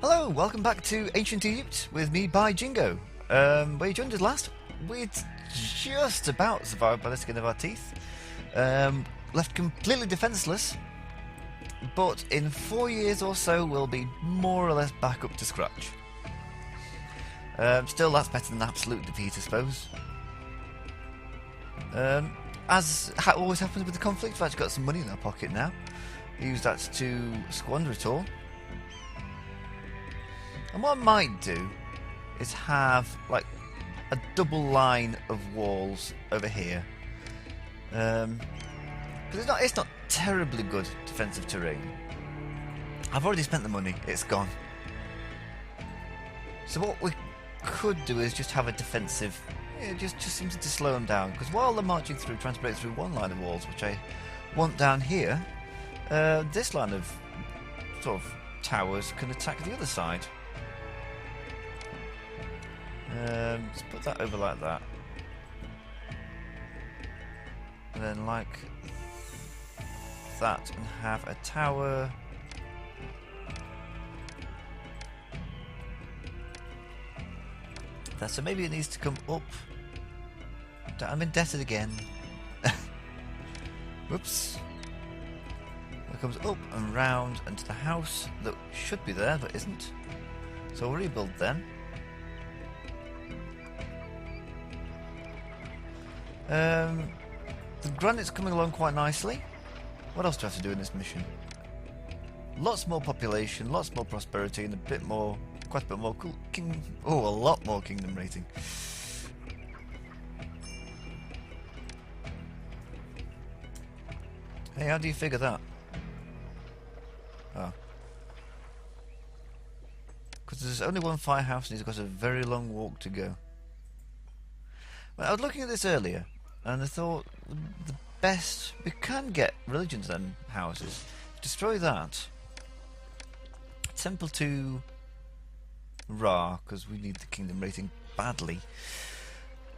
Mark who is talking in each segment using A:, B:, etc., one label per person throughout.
A: Hello, welcome back to Ancient Egypt with me by Jingo. Where you joined us last, we'd just about survived by the skin of our teeth. Left completely defenceless, but in 4 years or so we'll be more or less back up to scratch. Still, that's better than absolute defeat, I suppose. As always happens with the conflict, we've actually got some money in our pocket now. Use that to squander it all. And what I might do is have like a double line of walls over here, because it's not terribly good defensive terrain. I've already spent the money; it's gone. So what we could do is just have a defensive. It just seems to slow them down, because while they're marching through, trying to break through one line of walls, which I want down here, this line of sort of towers can attack the other side. Let's put that over like that, and then like that, and have a tower. So maybe it needs to come up. I'm indebted again. Whoops. It comes up and round and to the house that should be there but isn't. So we'll rebuild then. The granite's coming along quite nicely. What else do I have to do in this mission? Lots more population, lots more prosperity, and quite a bit more a lot more kingdom rating. Hey, how do you figure that? Oh. Because there's only one firehouse and he's got a very long walk to go. Well, I was looking at this earlier, and I thought the best... We can get religions then, houses. Destroy that. Temple to Ra, because we need the kingdom rating badly.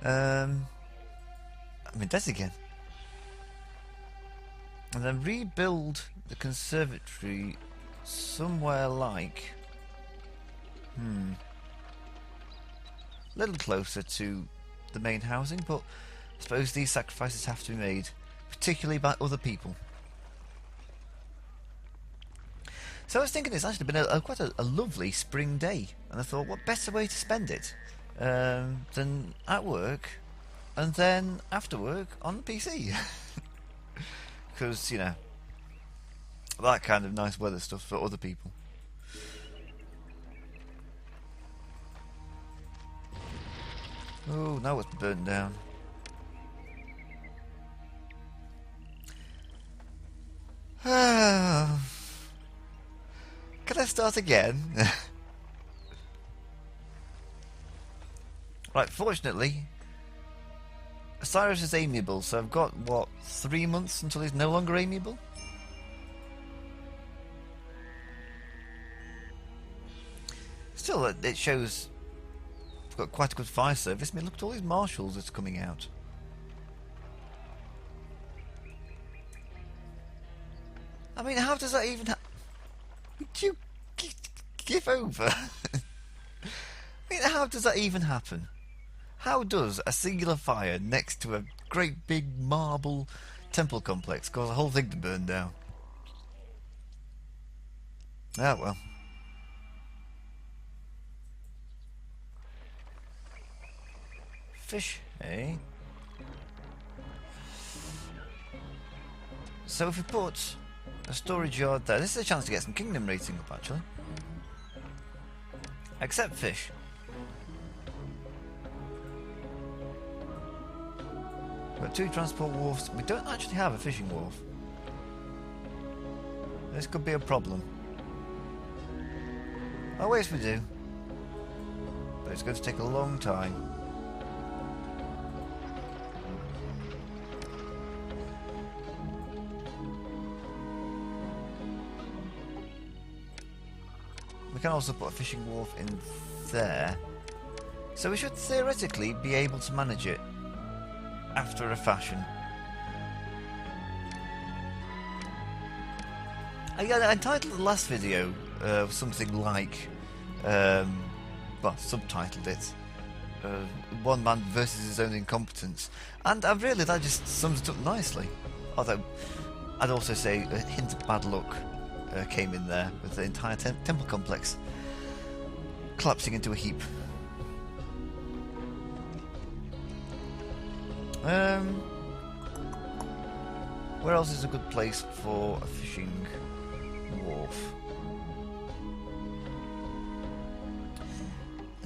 A: I'm in debt again. And then rebuild the conservatory somewhere like... a little closer to the main housing, but I suppose these sacrifices have to be made, particularly by other people. So I was thinking it's actually been quite a lovely spring day, and I thought, what better way to spend it than at work, and then after work on the PC? Because, you know, that kind of nice weather stuff for other people. Oh, now it's burnt down. Can I start again? Right, fortunately, Cyrus is amiable, so I've got, what, 3 months until he's no longer amiable? Still, it shows I've got quite a good fire service. I mean, look at all these marshals that's coming out. I mean, how does that even Would you give over? I mean, how does that even happen? How does a singular fire next to a great big marble temple complex cause the whole thing to burn down? Ah, well. Fish, eh? So if we put a storage yard there, this is a chance to get some kingdom rating up, actually. Except fish. We've got 2 transport wharfs. We don't actually have a fishing wharf. This could be a problem. Oh, yes we do. But it's going to take a long time. We can also put a fishing wharf in there. So we should theoretically be able to manage it after a fashion. I entitled the last video something like well, subtitled it. One man versus his own incompetence, and really that just sums it up nicely. Although I'd also say a hint of bad luck came in there with the entire temple complex collapsing into a heap. Where else is a good place for a fishing wharf?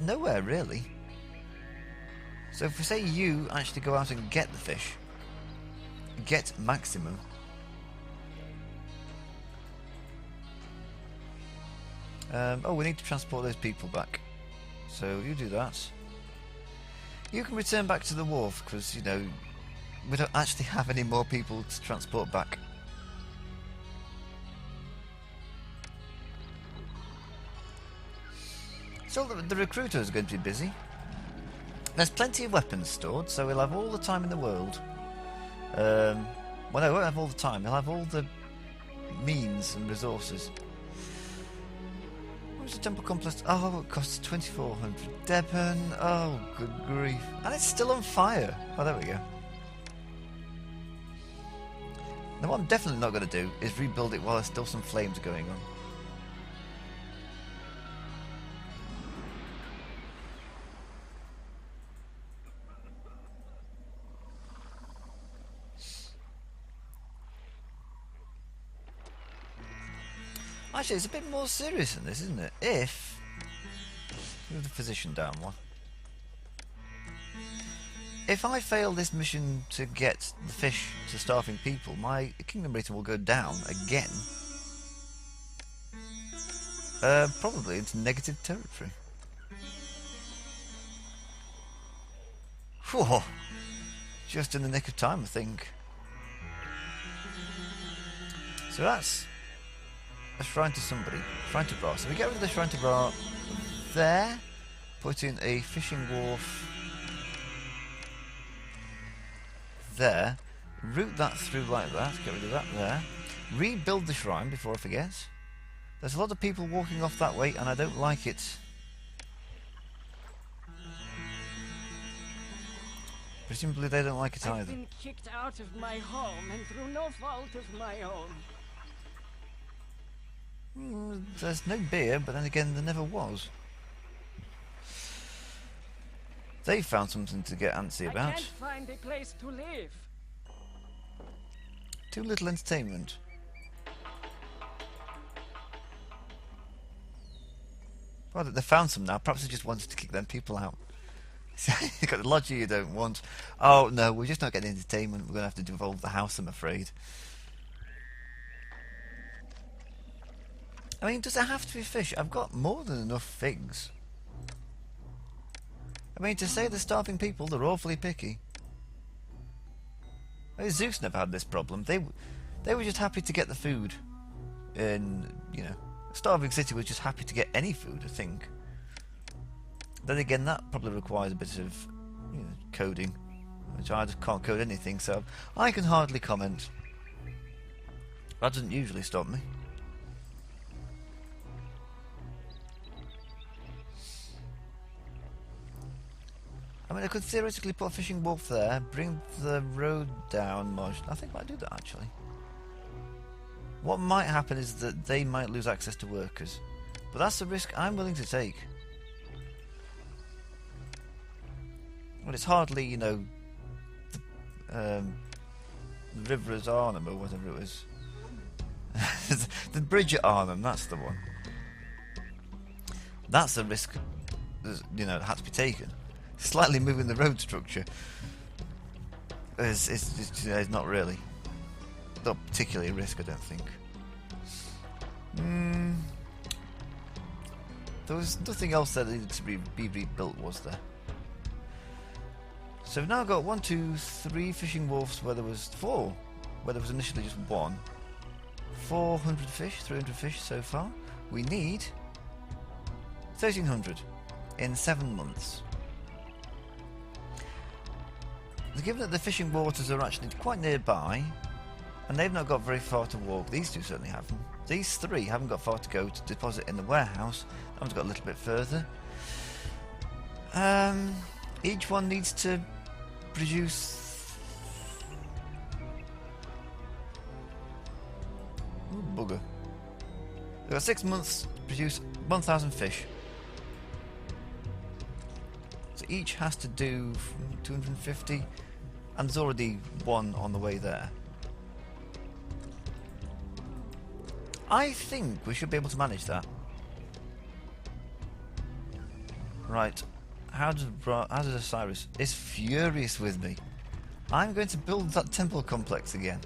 A: Nowhere really. So if we say you actually go out and get the fish, get maximum. Oh, we need to transport those people back. So you do that. You can return back to the wharf because, you know, we don't actually have any more people to transport back. So the recruiter is going to be busy. There's plenty of weapons stored, so we'll have all the time in the world. Well, no, we won't have all the time. We'll have all the means and resources. What's the temple complex? Oh, it costs 2,400 Deben. Oh, good grief. And it's still on fire. Oh, there we go. Now, what I'm definitely not going to do is rebuild it while there's still some flames going on. Actually, it's a bit more serious than this, isn't it? If... move the physician down one. If I fail this mission to get the fish to starving people, my kingdom rating will go down again. Probably into negative territory. Whew. Just in the nick of time, I think. So that's a shrine to somebody. Shrine to Bra. So we get rid of the shrine to Bra there. Put in a fishing wharf there. Route that through like that. Get rid of that there. Rebuild the shrine before I forget. There's a lot of people walking off that way and I don't like it. Presumably they don't like it either.
B: I've been kicked out of my home and through no fault of my own.
A: There's no beer, but then again there never was. They found something to get antsy about.
B: I can't find a place to live.
A: Too little entertainment. Well, they found some now. Perhaps they just wanted to kick them people out. You've got the lodger you don't want. Oh no, we're just not getting entertainment. We're going to have to devolve the house, I'm afraid. I mean, does it have to be fish? I've got more than enough figs. I mean, to say the starving people, they're awfully picky. I mean, Zeus never had this problem. They were just happy to get the food. And, you know, starving city was just happy to get any food, I think. Then again, that probably requires a bit of, you know, coding. Which I just can't code anything, so I can hardly comment. That doesn't usually stop me. I mean, I could theoretically put a fishing wharf there, bring the road down much. I think I might do that, actually. What might happen is that they might lose access to workers. But that's the risk I'm willing to take. Well, it's hardly, you know, the river is Arnhem, or whatever it was. The bridge at Arnhem, that's the one. That's a risk, you know, that had to be taken. Slightly moving the road structure is not really, not particularly a risk, I don't think. There was nothing else that needed to be rebuilt, was there? So we've now got 1, 2, 3 fishing wharfs where there was 4, where there was initially just 1. 400 fish, 300 fish so far. We need 1,300 in 7 months. Given that the fishing waters are actually quite nearby, and they've not got very far to walk, these two certainly haven't. These three haven't got far to go to deposit in the warehouse. That one's got a little bit further. Each one needs to produce... Ooh, bugger. They've got 6 months to produce 1,000 fish. So each has to do 250, and there's already one on the way there. I think we should be able to manage that. Right. How does Osiris is furious with me. I'm going to build that temple complex again.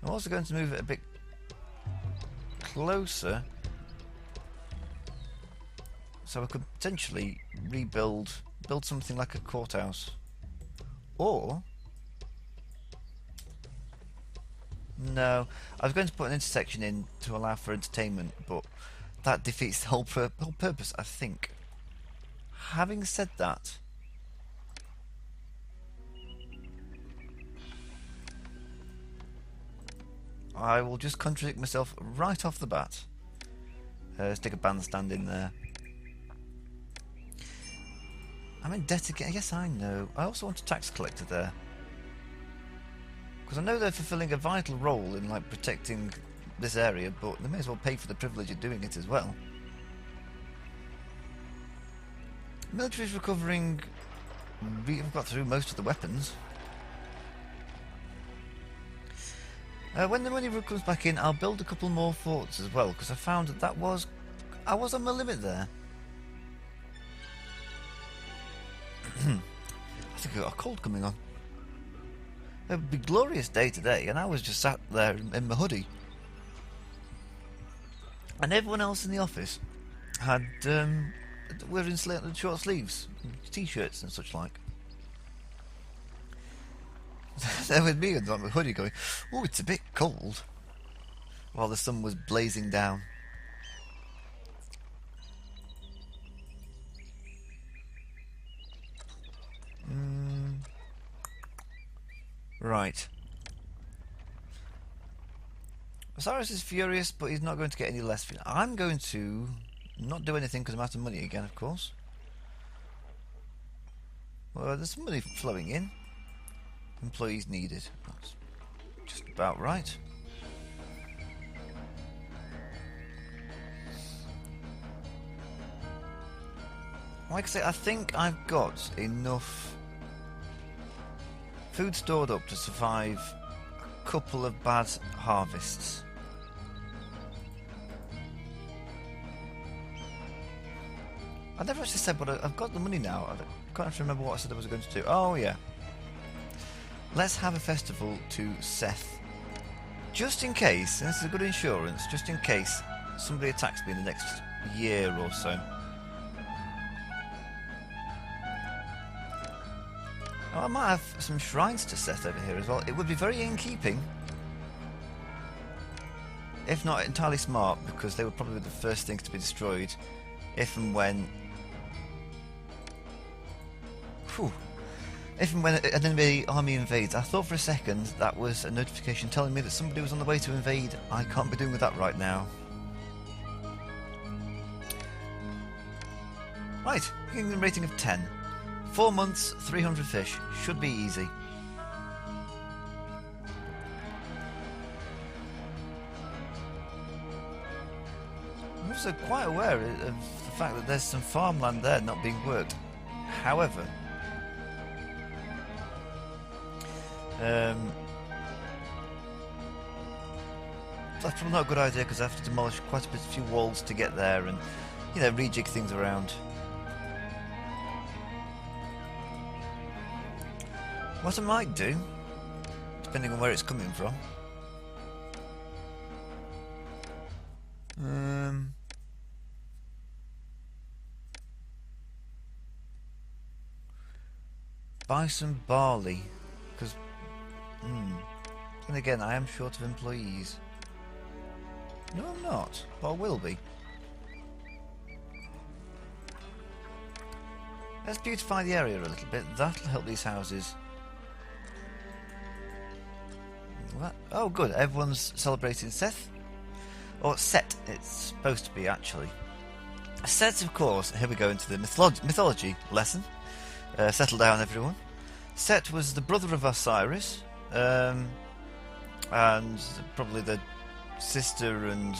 A: I'm also going to move it a bit closer, so I could potentially build something like a courthouse, or no, I was going to put an intersection in to allow for entertainment, but that defeats the whole purpose, I think. Having said that, I will just contradict myself right off the bat. Stick a bandstand in there. I'm in debt again. Yes, I know. I also want a tax collector there, because I know they're fulfilling a vital role in like protecting this area, but they may as well pay for the privilege of doing it as well. Military's recovering. We've got through most of the weapons. When the money comes back in, I'll build a couple more forts as well, because I found that I was on my limit there. I think I got a cold coming on. It would be a glorious day today, and I was just sat there in my hoodie. And everyone else in the office had were in short sleeves, t-shirts and such like. There with me and on my hoodie going, oh, it's a bit cold, while the sun was blazing down. Right. Osiris is furious, but he's not going to get any less. I'm going to not do anything because I'm out of money again, of course. Well, there's some money flowing in. Employees needed. That's just about right. Like I say, I think I've got enough food stored up to survive a couple of bad harvests. I never actually said, but I've got the money now. I can't actually remember what I said I was going to do. Oh, yeah. Let's have a festival to Seth. Just in case, and this is a good insurance, just in case somebody attacks me in the next year or so. Oh, I might have some shrines to Seth over here as well. It would be very in keeping, if not entirely smart, because they would probably be the first things to be destroyed if and when... Whew. If and when an enemy army invades. I thought for a second that was a notification telling me that somebody was on the way to invade. I can't be doing with that right now. Right, kingdom rating of 10. 4 months, 300 fish. Should be easy. I'm also quite aware of the fact that there's some farmland there not being worked. However, that's probably not a good idea because I have to demolish quite a few walls to get there and, you know, rejig things around. What I might do, depending on where it's coming from, buy some barley, because, then again, I am short of employees. No, I'm not, but I will be. Let's beautify the area a little bit. That'll help these houses. What? Oh, good. Everyone's celebrating Seth. Or Set, it's supposed to be, actually. Set, of course, here we go into the mythology lesson. Settle down, everyone. Set was the brother of Osiris, and probably the sister and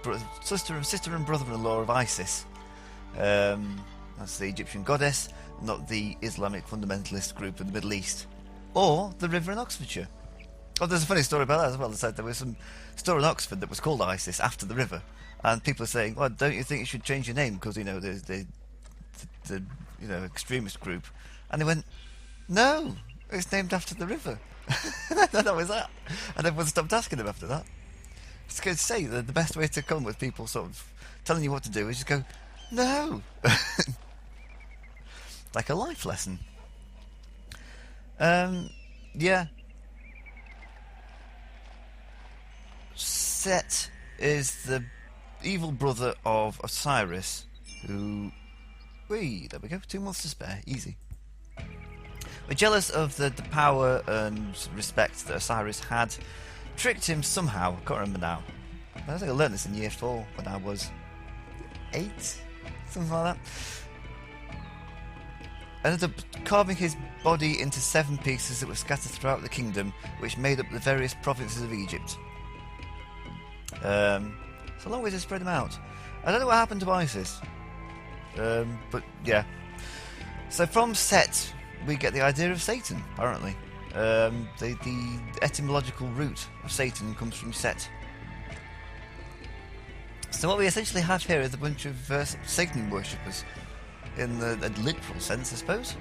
A: brother-in-law of Isis. That's the Egyptian goddess, not the Islamic fundamentalist group in the Middle East. Or the river in Oxfordshire. Oh, there's a funny story about that as well. They said there was some store in Oxford that was called Isis after the river, and people are saying, "Well, don't you think you should change your name because the extremist group?" And they went, "No, it's named after the river." That was that, and everyone stopped asking them after that. It's good to say that the best way to come with people sort of telling you what to do is just go, "No," like a life lesson. Yeah. Set is the evil brother of Osiris, who... there we go, 2 months to spare, easy. We're jealous of the power and respect that Osiris had, tricked him somehow, I can't remember now. I think I learned this in year 4 when I was 8, something like that. Ended up carving his body into 7 pieces that were scattered throughout the kingdom, which made up the various provinces of Egypt. It's a long way to spread them out. I don't know what happened to Isis, but yeah. So from Set, we get the idea of Satan, apparently. The etymological root of Satan comes from Set. So what we essentially have here is a bunch of Satan worshippers, in the literal sense, I suppose.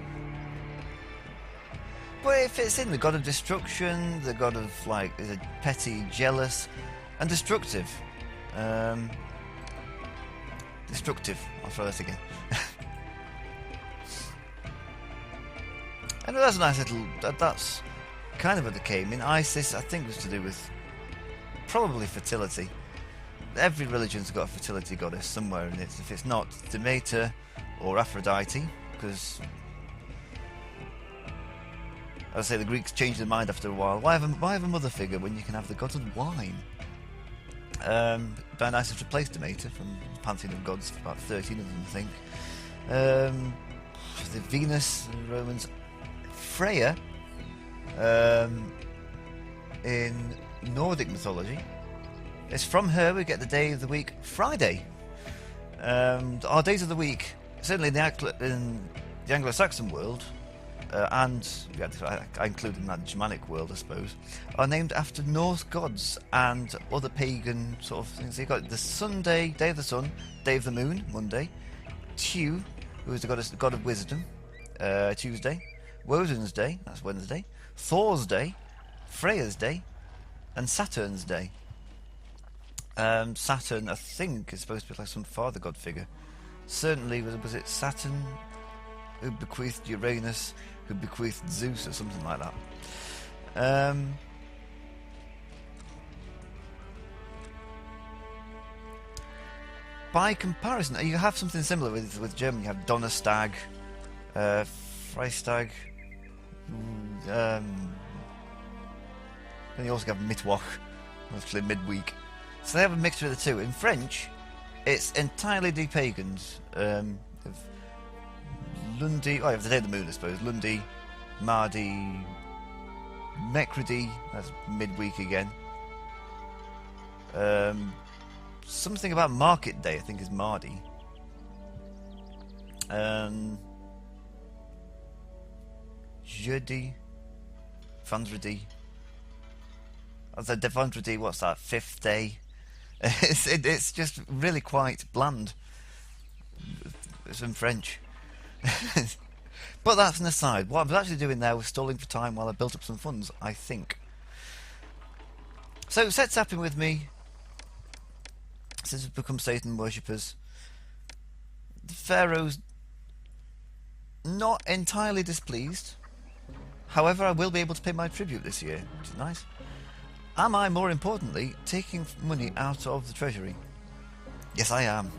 A: But it fits in, the god of destruction, the god of, is a petty, jealous, and destructive. Destructive. I'll throw that again. And that's a nice little... That's kind of what it came in. Isis, I think, was to do with probably fertility. Every religion's got a fertility goddess somewhere in it. If it's not Demeter or Aphrodite, because... I would say the Greeks changed their mind after a while. Why have a mother figure when you can have the god of wine? Dionysus replaced Demeter from the pantheon of gods, about 13 of them, I think. The Venus, the Romans, Freya, in Nordic mythology. It's from her we get the day of the week, Friday. Our days of the week, certainly in the Anglo-Saxon world, and I include in that Germanic world, I suppose, are named after Norse gods and other pagan sort of things. So you've got the Sunday, day of the sun, day of the moon, Monday, Tu, who is the god of wisdom, Tuesday, Woden's day, that's Wednesday, Thor's day, Freya's day, and Saturn's day. Saturn, I think, is supposed to be like some father god figure. Certainly, was it Saturn who bequeathed Uranus, who bequeathed Zeus, or something like that. By comparison, you have something similar with German. You have Donnerstag, Freitag, then you also have Mittwoch, actually midweek. So they have a mixture of the two. In French, it's entirely the pagans. Lundi, you have the day of the moon, I suppose. Lundi, Mardi, Mercredi, that's midweek again. Something about market day, I think, is Mardi. Jeudi, Vendredi. The Vendredi, what's that? 5th day. It's just really quite bland. It's in French. But that's an aside. What I was actually doing there was stalling for time while I built up some funds, I think. So, Set's happy with me. Since we've become Satan worshippers. The Pharaoh's not entirely displeased. However, I will be able to pay my tribute this year, which is nice. Am I, more importantly, taking money out of the treasury? Yes, I am.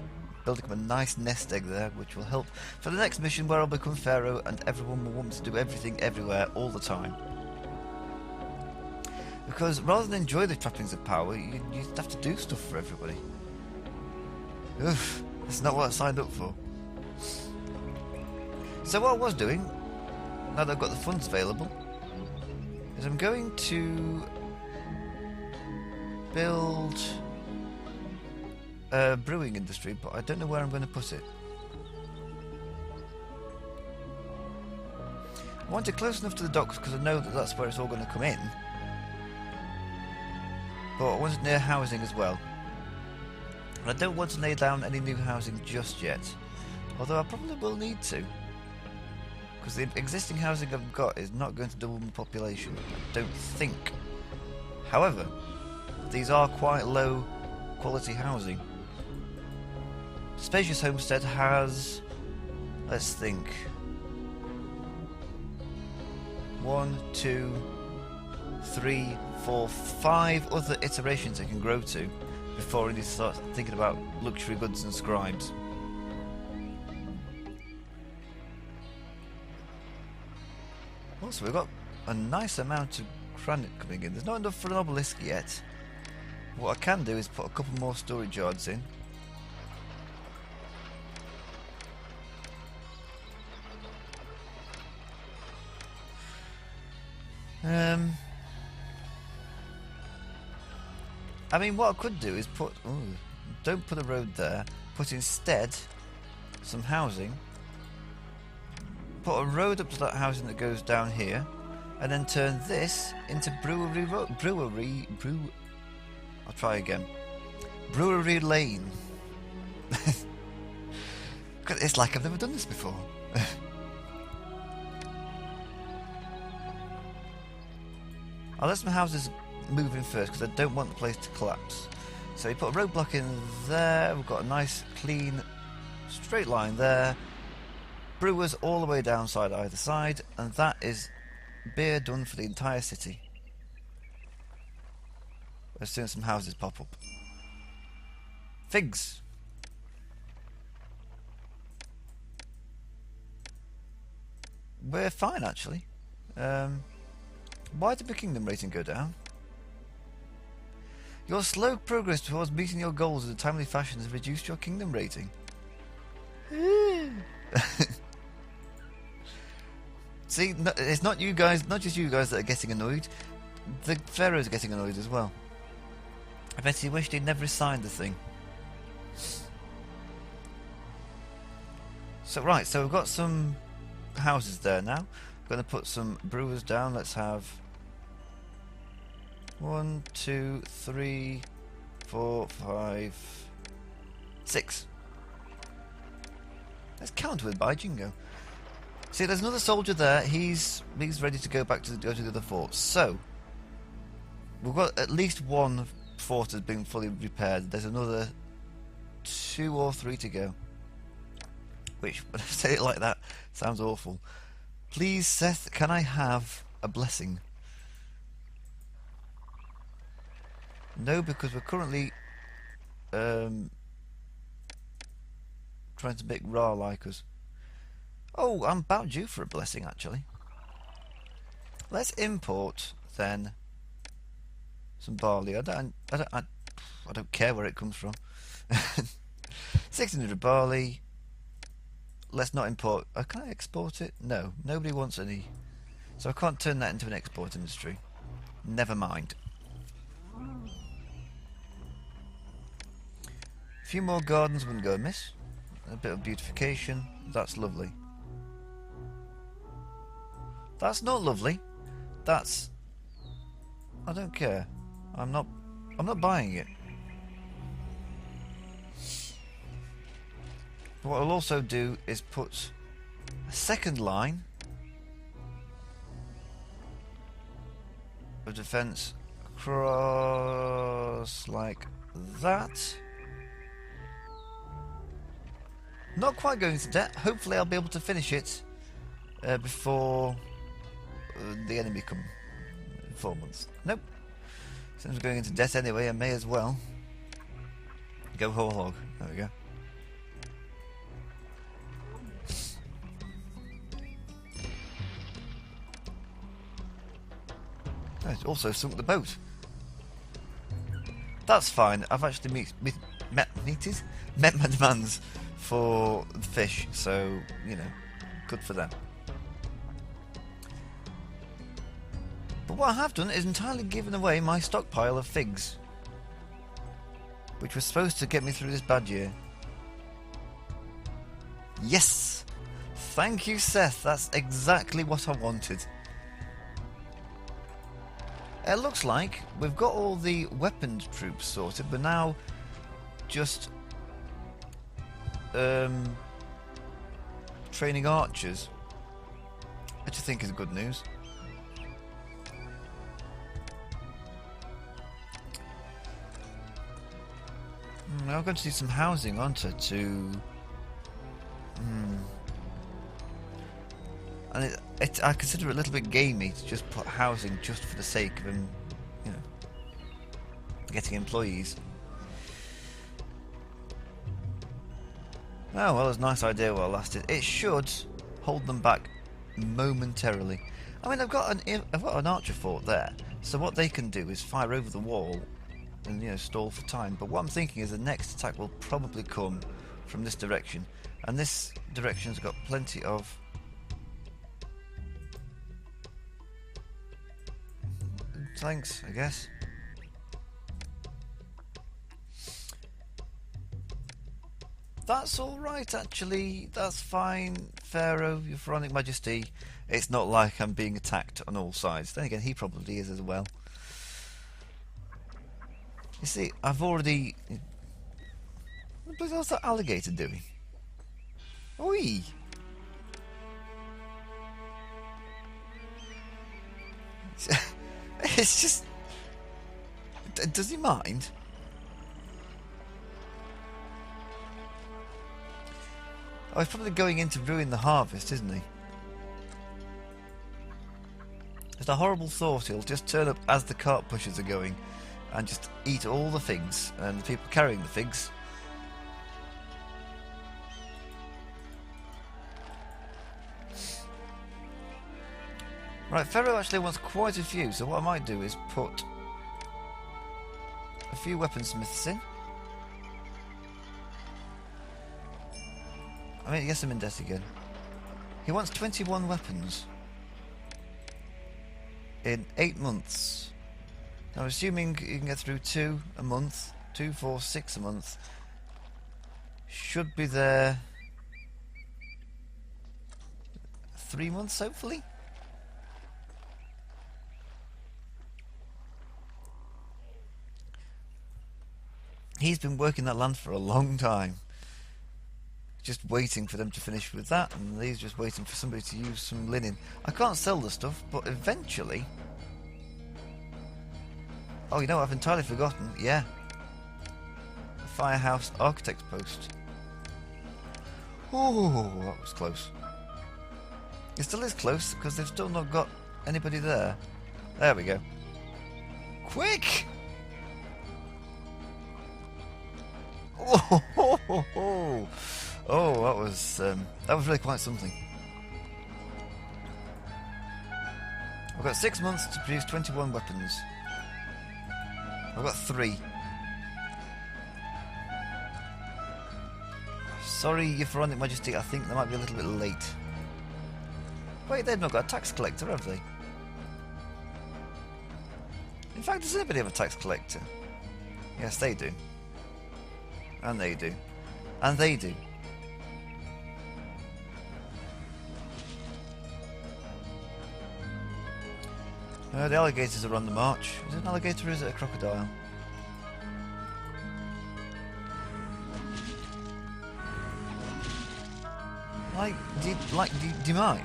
A: Building up a nice nest egg there, which will help for the next mission where I'll become Pharaoh and everyone will want me to do everything everywhere all the time. Because rather than enjoy the trappings of power, you have to do stuff for everybody. Oof, that's not what I signed up for. So what I was doing, now that I've got the funds available, is I'm going to build a brewing industry, but I don't know where I'm going to put it. I want it close enough to the docks because I know that that's where it's all going to come in. But I want it near housing as well. And I don't want to lay down any new housing just yet. Although I probably will need to. Because the existing housing I've got is not going to double my population. I don't think. However, these are quite low quality housing. Spacious Homestead has... let's think... 1, 2, 3, 4, 5 other iterations it can grow to before we need to start thinking about luxury goods and scribes. Also, we've got a nice amount of granite coming in. There's not enough for an obelisk yet. What I can do is put a couple more storage yards in. I mean, what I could do is put... ooh, don't put a road there. Put instead some housing. Put a road up to that housing that goes down here, and then turn this into I'll try again. Brewery Lane. It's like I've never done this before. I'll let some houses move in first because I don't want the place to collapse. So you put a roadblock in there. We've got a nice, clean, straight line there. Brewers all the way down side either side, and that is beer done for the entire city. As soon as some houses pop up. Figs. We're fine actually. Why did the kingdom rating go down? Your slow progress towards meeting your goals in a timely fashion has reduced your kingdom rating. See, no, it's not you guys, not just you guys that are getting annoyed. The Pharaoh's getting annoyed as well. I bet he wished he'd never signed the thing. So right, so we've got some houses there now. I'm going to put some brewers down. Let's have 1, 2, 3, 4, 5, 6. Let's count with by Jingo. See, there's another soldier there. He's ready to go back to go to the other fort. So we've got at least one fort has been fully repaired. There's another 2 or 3 to go. Which, when I say it like that, sounds awful. Please, Seth, can I have a blessing? No, because we're currently trying to make Ra like us. Oh, I'm about due for a blessing, actually. Let's import, then, some barley. I don't care where it comes from. 1600 barley. Let's not import. Can I export it? No, nobody wants any. So I can't turn that into an export industry. Never mind. A few more gardens wouldn't go amiss. A bit of beautification. That's lovely. That's not lovely. That's... I don't care. I'm not buying it. What I'll also do is put a second line of defence across like that. Not quite going into debt. Hopefully I'll be able to finish it before the enemy come in 4 months. Nope. Since we're going into debt anyway, I may as well go whole hog. There we go. It also sunk the boat. That's fine. I've actually met my demands for the fish, so, you know, good for them. But what I have done is entirely given away my stockpile of figs, which was supposed to get me through this bad year. Yes! Thank you, Seth. That's exactly what I wanted. It looks like we've got all the weapons troops sorted, but now just training archers, which I think is good news. I'm going to need some housing, aren't I, to... And I consider it a little bit gamey to just put housing just for the sake of him, you know, getting employees. Oh well, it's a nice idea while it lasted. It should hold them back momentarily. I mean, I've got an archer fort there, so what they can do is fire over the wall and, you know, stall for time. But what I'm thinking is the next attack will probably come from this direction, and this direction's got plenty of thanks, I guess. That's alright, actually. That's fine, Pharaoh, your Pharaonic Majesty. It's not like I'm being attacked on all sides. Then again, he probably is as well. You see, I've already... What was that alligator doing? Oi! It's just... Does he mind? Oh, he's probably going in to ruin the harvest, isn't he? It's a horrible thought. He'll just turn up as the cart pushers are going and just eat all the figs, and the people carrying the figs. Right, Pharaoh actually wants quite a few, so what I might do is put a few weaponsmiths in. I mean, yes, I'm in debt again. He wants 21 weapons in 8 months. Now, assuming you can get through 2 a month, 2, 4, 6 a month, should be there 3 months, hopefully. He's been working that land for a long time, just waiting for them to finish with that, and he's just waiting for somebody to use some linen. I can't sell the stuff, but eventually... Oh, you know what, I've entirely forgotten. Yeah. The Firehouse Architect's Post. Oh, that was close. It still is close, because they've still not got anybody there. There we go. Quick! Oh, that was really quite something. I've got 6 months to produce 21 weapons. I've got 3. Sorry, your Pharaonic Majesty, I think they might be a little bit late. Wait, they've not got a tax collector, have they? In fact, does anybody have a tax collector? Yes, they do. And they do. And they do. The alligators are on the march. Is it an alligator or is it a crocodile? Do you mind?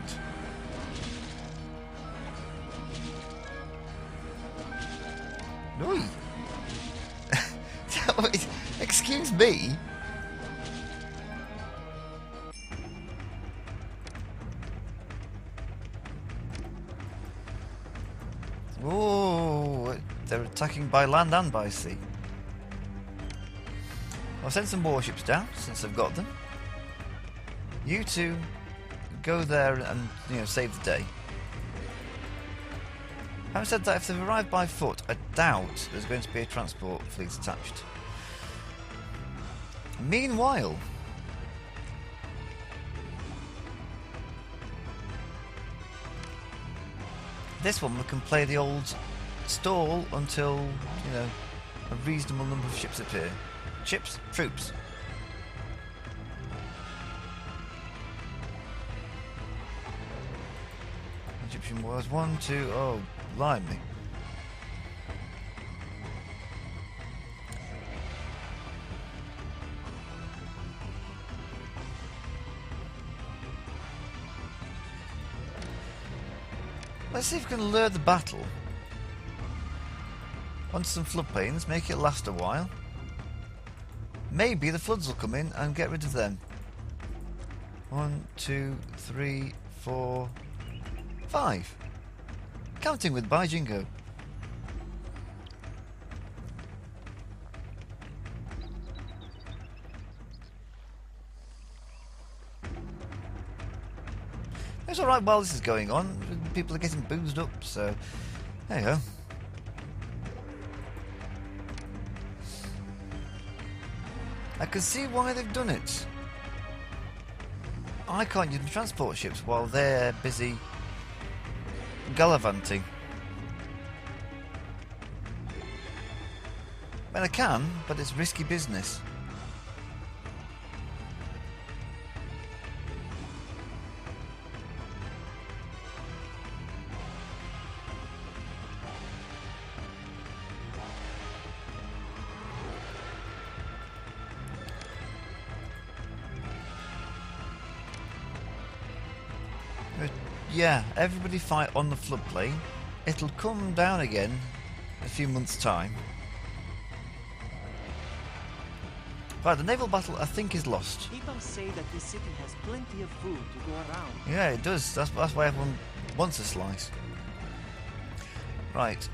A: Oi! Excuse me? Oh, they're attacking by land and by sea. I'll send some warships down since I've got them. You two go there and, you know, save the day. Having said that, if they've arrived by foot, I doubt there's going to be a transport fleet attached. Meanwhile, this one we can play the old stall until, you know, a reasonable number of ships appear. Ships? Troops. Egyptian wars. 1, 2, oh, blimey. Let's see if we can lure the battle onto some floodplains, make it last a while. Maybe the floods will come in and get rid of them. 1, 2, 3, 4, 5. Counting with by Jingo. It's alright while this is going on. People are getting boozed up, so there you go. I can see why they've done it. I can't use the transport ships while they're busy gallivanting. I mean, I can, but it's risky business. Yeah, everybody fight on the floodplain. It'll come down again in a few months' time. Right, the naval battle I think is lost.
B: People say that this city has plenty of food to go around.
A: Yeah, it does. That's why everyone wants a slice. Right.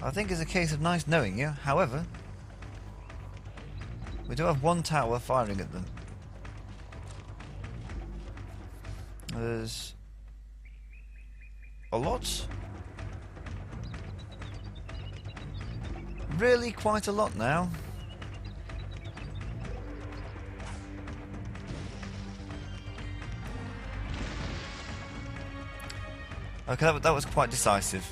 A: I think it's a case of nice knowing you. However, we do have one tower firing at them. There's a lot. Really quite a lot now. Okay, that was quite decisive.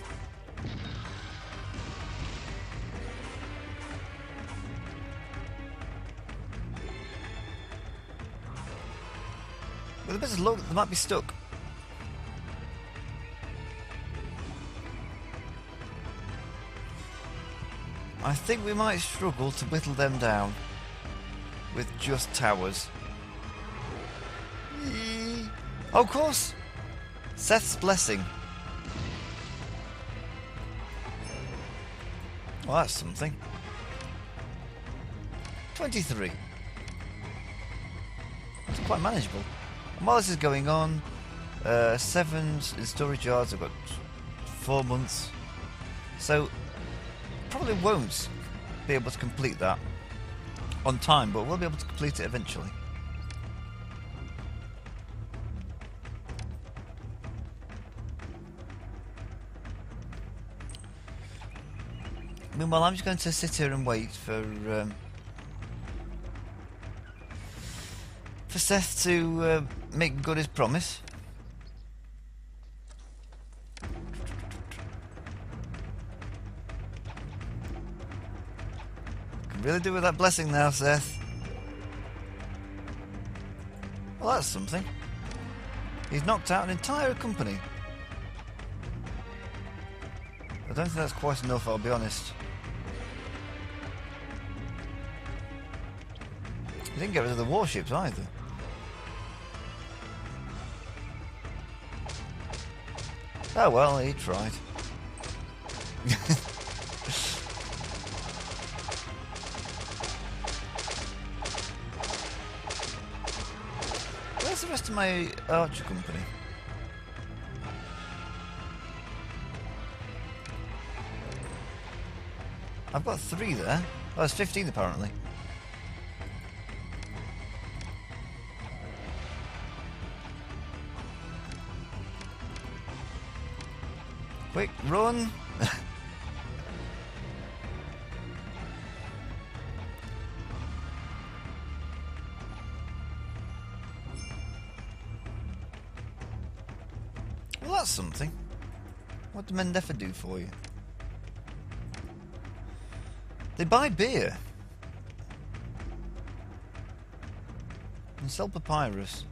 A: With a bit of luck, they might be stuck. I think we might struggle to whittle them down with just towers. Oh, of course! Seth's blessing. Well, that's something. 23. It's quite manageable. And while this is going on, 7 in storage yards. I've got 4 months, so probably won't be able to complete that on time, but we'll be able to complete it eventually. Meanwhile, I'm just going to sit here and wait for Seth to make good his promise. Can really do with that blessing now, Seth. Well, that's something. He's knocked out an entire company. I don't think that's quite enough, I'll be honest. He didn't get rid of the warships either. Oh well, he tried. Where's the rest of my archer company? I've got 3 there. Oh, there's 15 apparently. Quick, run! Well, that's something. What do Mendefa do for you? They buy beer. And sell papyrus.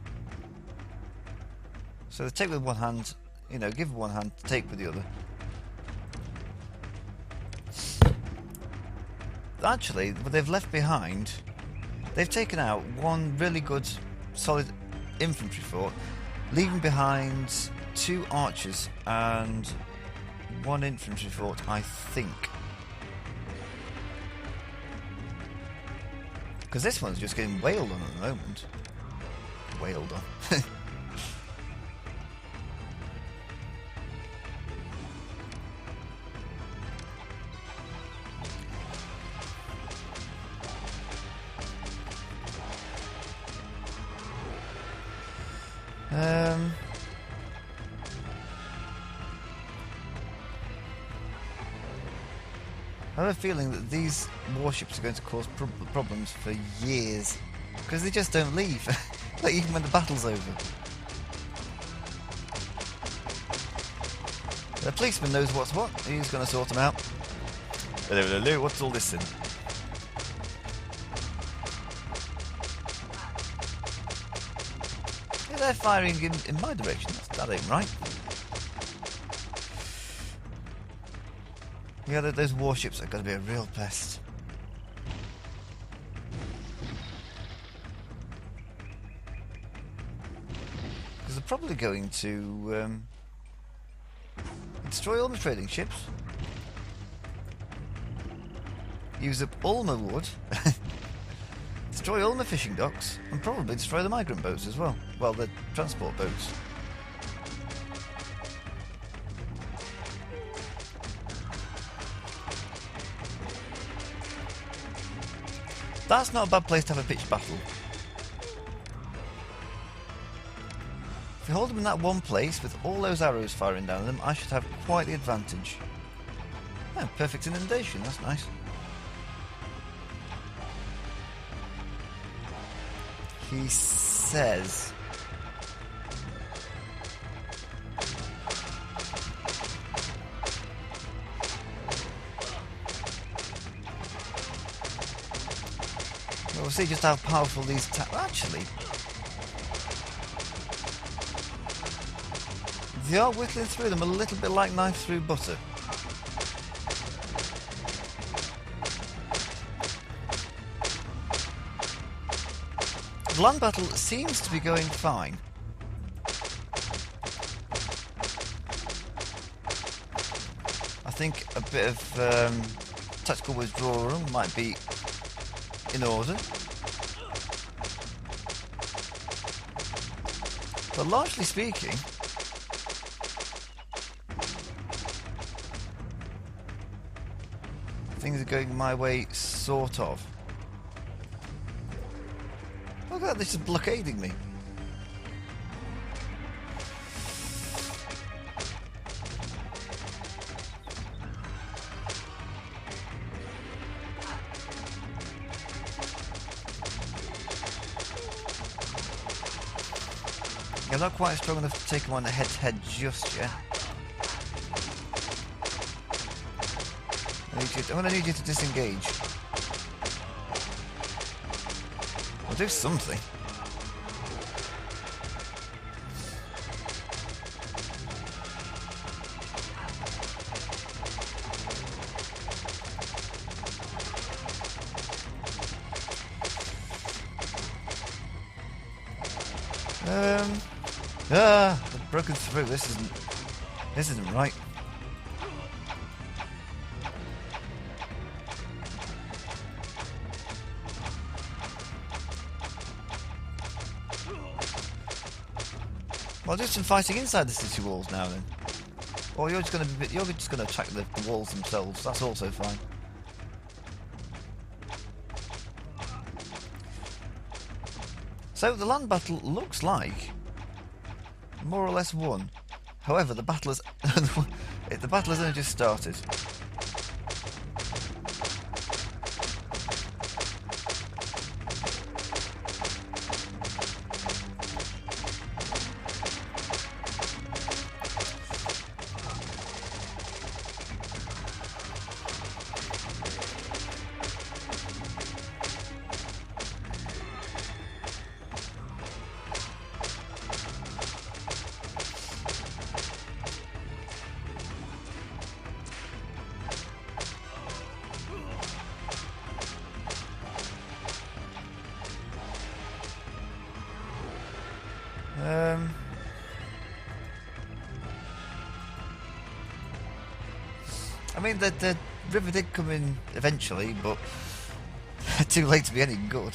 A: So they take with one hand, you know, give with one hand, take with the other. Actually, what they've left behind, they've taken out one really good, solid infantry fort, leaving behind 2 archers and 1 infantry fort, I think. Because this one's just getting wailed on at the moment. Wailed on. I have a feeling that these warships are going to cause problems for years, because they just don't leave, like even when the battle's over. The policeman knows what's what, he's going to sort them out. Hello, hello, what's all this in? Yeah, they're firing in my direction, that ain't right. Yeah, those warships are going to be a real pest. Because they're probably going to destroy all my trading ships, use up all my wood, destroy all my fishing docks, and probably destroy the migrant boats as well. Well, the transport boats. That's not a bad place to have a pitched battle. If you hold them in that one place with all those arrows firing down them, I should have quite the advantage. Oh, perfect inundation, that's nice. He says... We'll see just how powerful these actually, they are whittling through them a little bit like knife through butter. The land battle seems to be going fine. I think a bit of tactical withdrawal might be in order. But largely speaking, things are going my way, sort of. Look at that, this is blockading me. I'm not quite strong enough to take him on the head-to-head just yet. I'm going to need you to disengage. Or do something. I've broken through. This isn't right. Well, I'll do some fighting inside the city walls now then. Or you're just going to attack the walls themselves. That's also fine. So the land battle looks like more or less won. However, the battle has the battle has only just started. I mean, the river did come in eventually, but too late to be any good.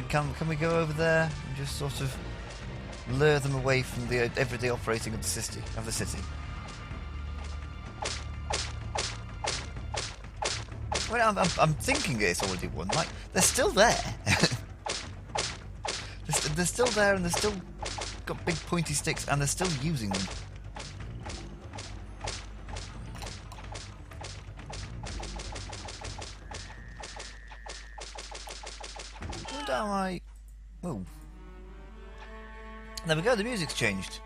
A: Can we go over there and just sort of lure them away from the everyday operating of the city? Well, I'm thinking it's already won. Like, they're still there. They're still there, and they're still got big pointy sticks, and they're still using them. I wonder how I... Oh. There we go, the music's changed.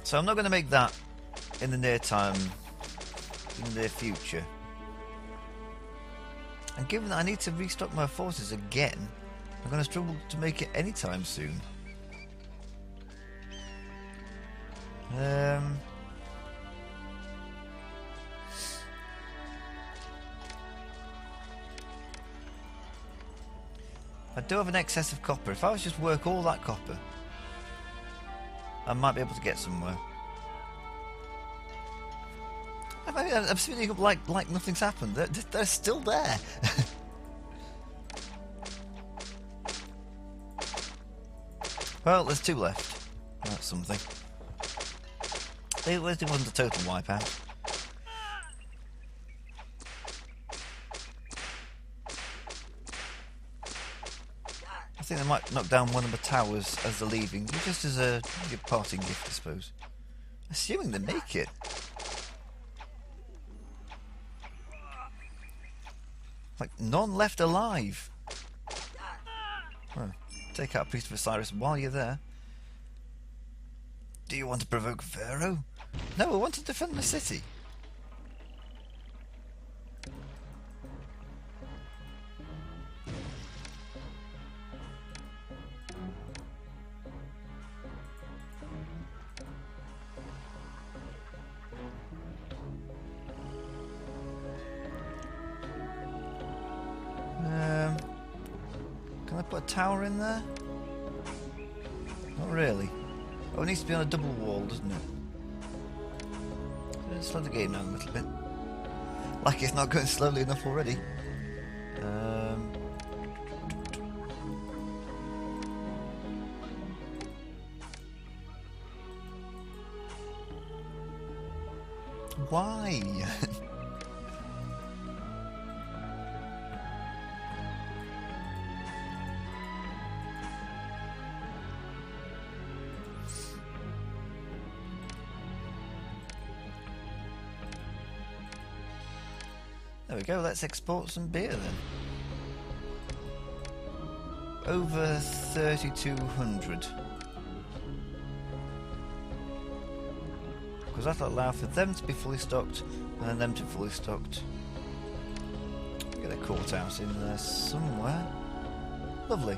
A: So I'm not going to make that in the near future. And given that I need to restock my forces again, I'm going to struggle to make it anytime soon. I do have an excess of copper. If I was just work all that copper, I might be able to get somewhere. I'm speeding up like nothing's happened. They're still there. Well, there's 2 left. That's something. It wasn't a total wipeout. I think they might knock down one of the towers as they're leaving, just as a parting gift, I suppose. Assuming they make it. Like, none left alive. Well, take out a piece of Osiris while you're there. Do you want to provoke Pharaoh? No, I want to defend the city. Can I put a tower in there? Not really. Oh, it needs to be on a double wall, doesn't it? Slow the game down a little bit. Like it's not going slowly enough already. Why? There we go, let's export some beer then. Over 3,200. Because that'll allow for them to be fully stocked, and then them to be fully stocked. Get a courthouse in there somewhere. Lovely.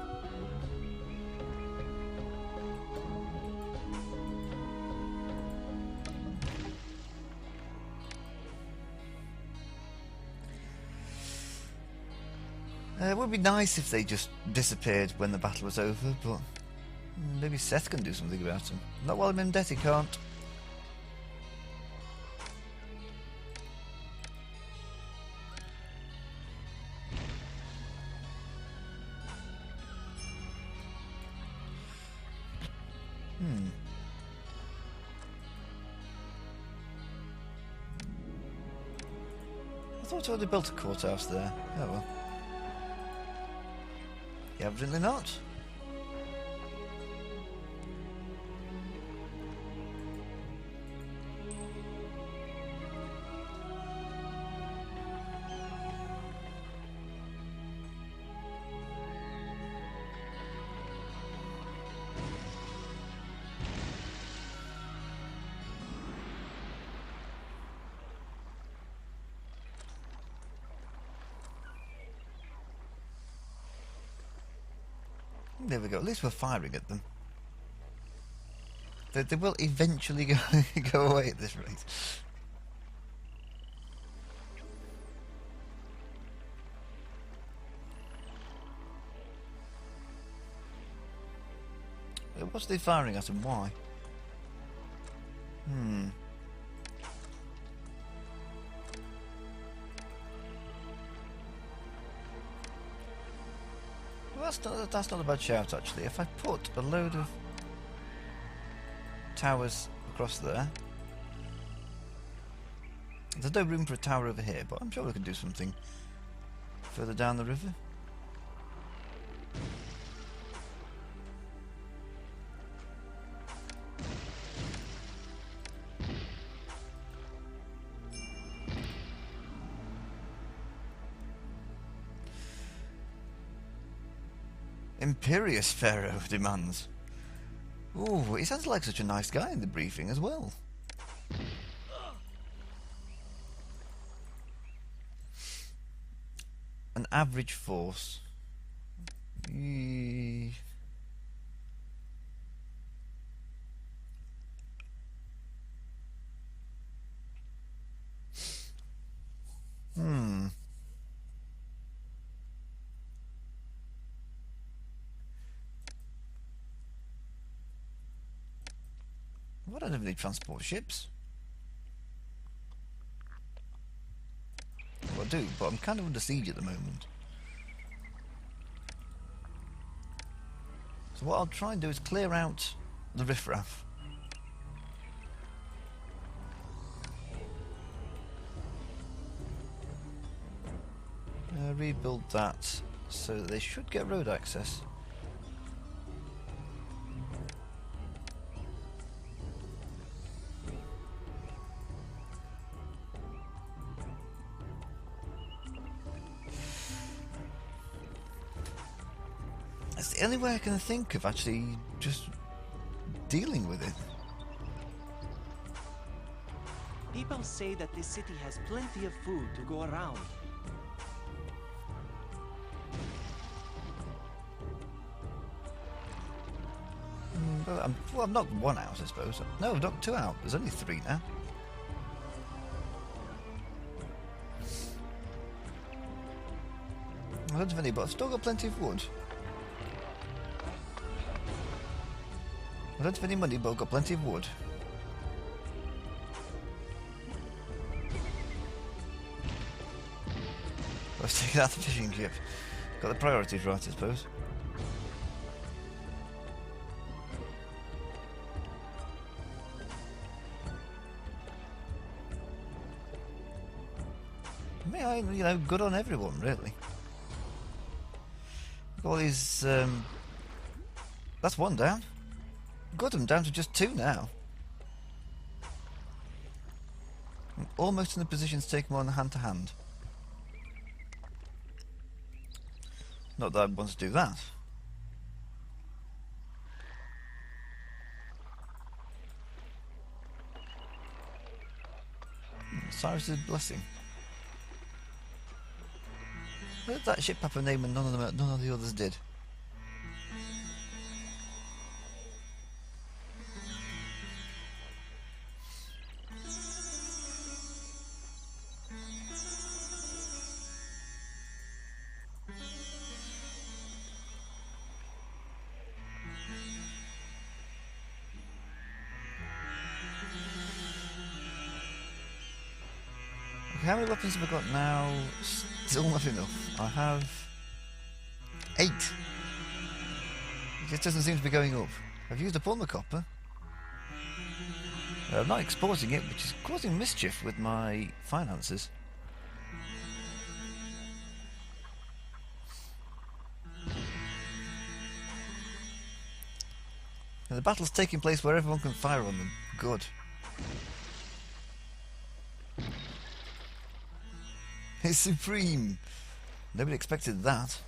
A: It would be nice if they just disappeared when the battle was over, but maybe Seth can do something about them. Not while I'm in debt, he can't. I thought I already built a courthouse there. Oh well. Yeah, evidently not. There we go. At least we're firing at them. They will eventually go away at this rate. What's they firing at and why? Well, that's not a bad shout, actually. If I put a load of towers across there... There's no room for a tower over here, but I'm sure we can do something further down the river. Imperious Pharaoh demands. Ooh, he sounds like such a nice guy in the briefing as well. An average force. Well, I don't really transport ships. Well, I do, but I'm kind of under siege at the moment. So what I'll try and do is clear out the riffraff. Rebuild that so that they should get road access. That's the only way I can think of actually just dealing with it.
C: People say that this city has plenty of food to go around.
A: Well, I've knocked one out, I suppose. No, I've knocked two out. There's only three now. I don't have any, but I've still got plenty of wood. I don't have any money, but I've got plenty of wood. I was taking out the fishing ship. Got the priorities right, I suppose. You know, good on everyone, really. All these, that's one down. Good, I'm down to just two now. I'm almost in a position to take them on hand to hand. Not that I want to do that. Cyrus's blessing. Why did that ship have a name and none of the others did? How many weapons have I got now? Still not enough. I have 8. It just doesn't seem to be going up. I've used up all my copper. I'm not exporting it, which is causing mischief with my finances. And the battle's taking place where everyone can fire on them. Good. It's supreme. Nobody expected that.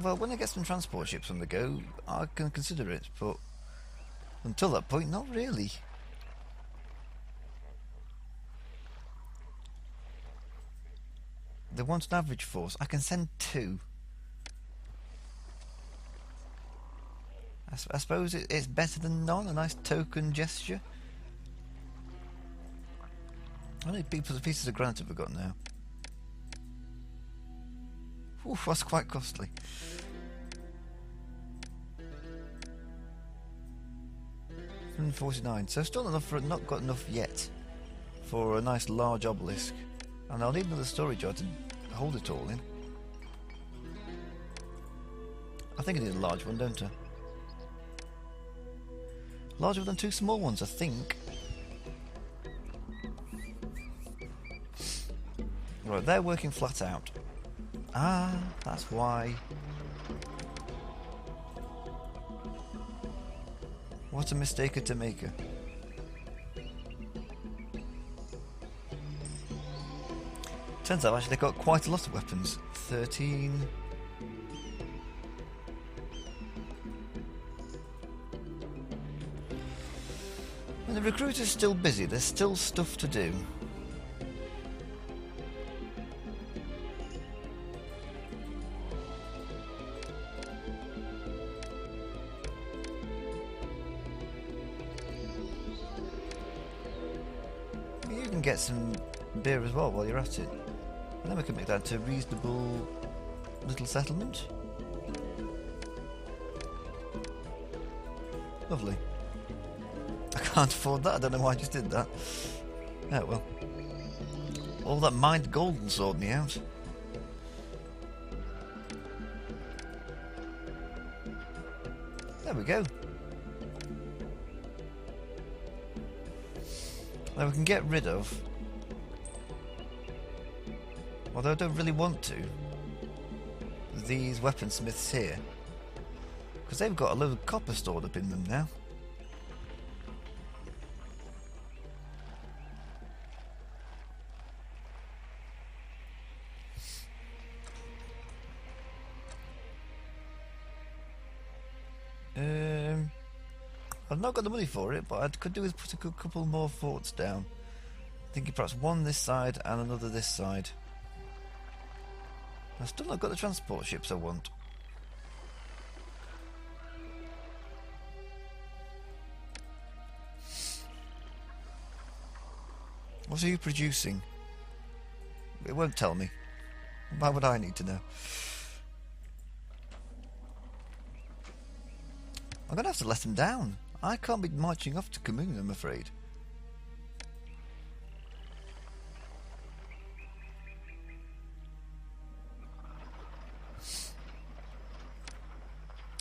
A: Well, when I get some transport ships on the go, I can consider it, but until that point, not really. They want an average force. I can send 2. I suppose it's better than none, a nice token gesture. How many pieces of granite have we got now? Oof, that's quite costly. $149, so still not got enough yet for a nice large obelisk. And I'll need another storage yard to hold it all in. I think I need a large one, don't I? Larger than 2 small ones, I think. Right, they're working flat out. Ah, that's why. What a mistake to make. Turns out actually they've got quite a lot of weapons. 13. When the recruiter's still busy, there's still stuff to do. You can get some beer as well while you're at it. And then we can make that a reasonable little settlement. Lovely. I can't afford that, I don't know why I just did that. Oh well. All that mined gold will sort me out. There we go. Now we can get rid of, although I don't really want to, these weaponsmiths here, because they've got a load of copper stored up in them now. I've not got the money for it, but I could do with putting a couple more forts down. Thinking perhaps one this side and another this side. I've still not got the transport ships I want. What are you producing? It won't tell me. Why would I need to know? I'm going to have to let them down. I can't be marching off to Kamoon, I'm afraid.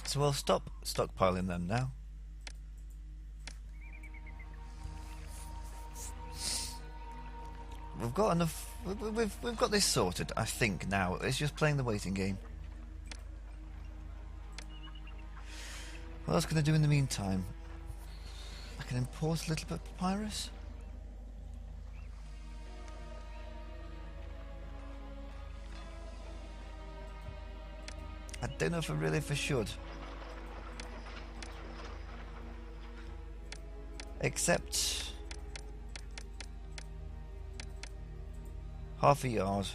A: So I'll stop stockpiling them now. We've got enough. We've got this sorted, I think. Now it's just playing the waiting game. What else can I do in the meantime? I can import a little bit of papyrus. I don't know if I should. Except half a yard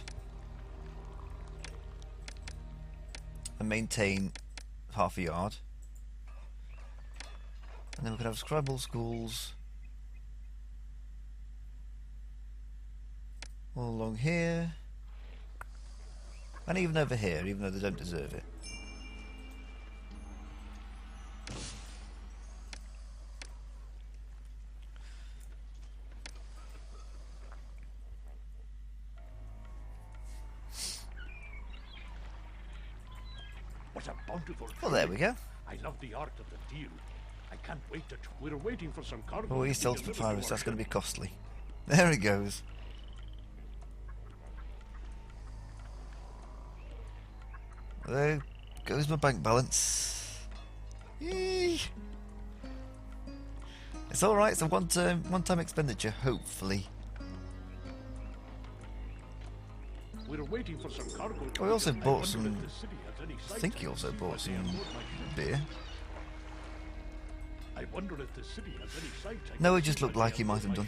A: and maintain half a yard. And then we could have scribal schools all along here. And even over here, even though they don't deserve it.
D: What a bountiful
A: Well, there we go.
D: I love the art of the deal. I can't wait to... We're waiting for some cargo.
A: Oh, he sells papyrus. That's going to be costly. There he goes. There goes my bank balance. Yee. It's all right. It's a one-time expenditure, hopefully.
D: We're waiting for some cargo.
A: Oh, he also bought some. I think he also bought some beer.
D: I wonder if the city has any sights.
A: No, it just looked like he might have done.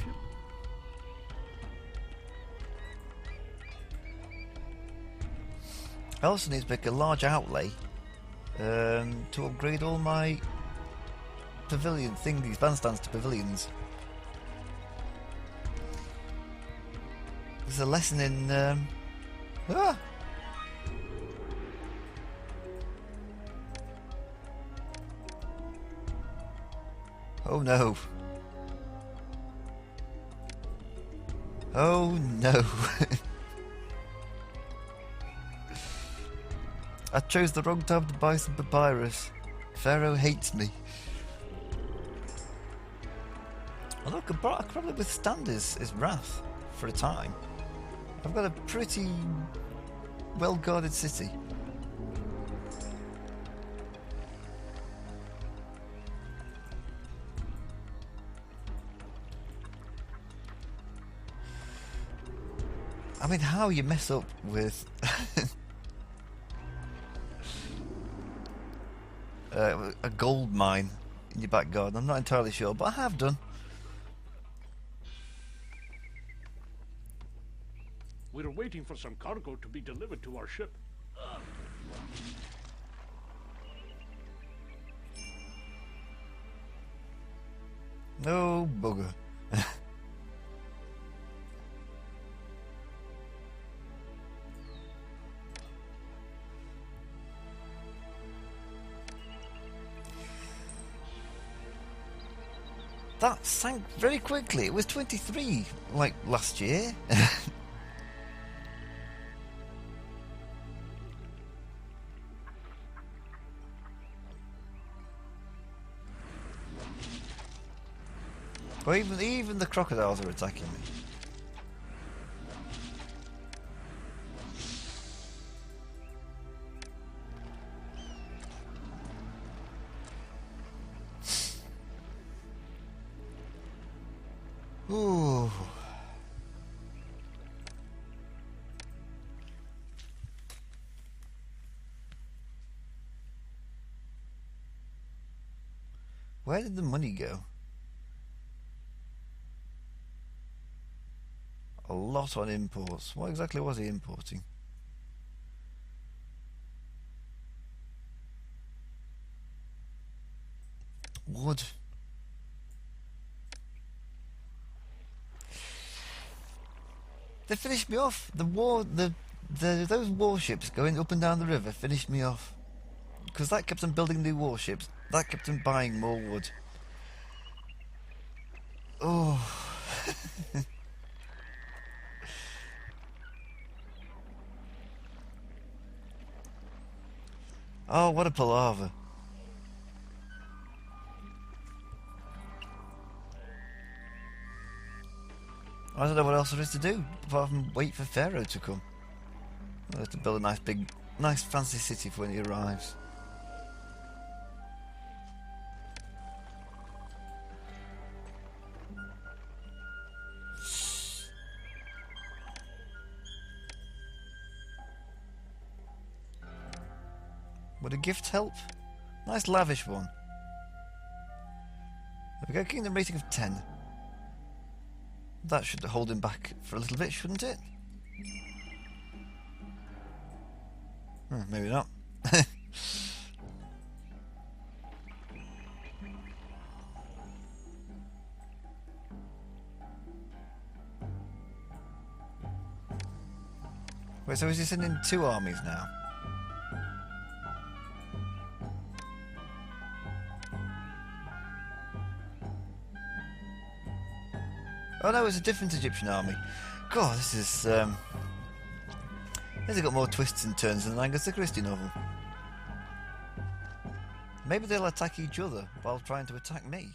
A: I also need to make a large outlay to upgrade all my pavilion thingies, bandstands to pavilions. There's a lesson in oh no. Oh no. I chose the wrong time to buy some papyrus. Pharaoh hates me. Although I could probably withstand his wrath for a time. I've got a pretty well-guarded city. I mean, how you mess up with a gold mine in your back garden, I'm not entirely sure, but I have done.
D: We're waiting for some cargo to be delivered to our ship.
A: No bugger. That sank very quickly. It was 23 like last year. Well, even the crocodiles are attacking me. Ooh. Where did the money go? A lot on imports. What exactly was he importing? Wood. They finished me off. Those warships going up and down the river finished me off. Because that kept them building new warships. That kept them buying more wood. Oh. Oh, what a palaver. I don't know what else there is to do apart from wait for Pharaoh to come. I'll have to build a nice fancy city for when he arrives. Would a gift help? Nice lavish one. There we go, kingdom rating of 10. That should hold him back for a little bit, shouldn't it? Maybe not. Wait, so is he sending 2 armies now? Oh no, it's a different Egyptian army. God, this is has got more twists and turns than an Agatha Christie novel. Maybe they'll attack each other while trying to attack me.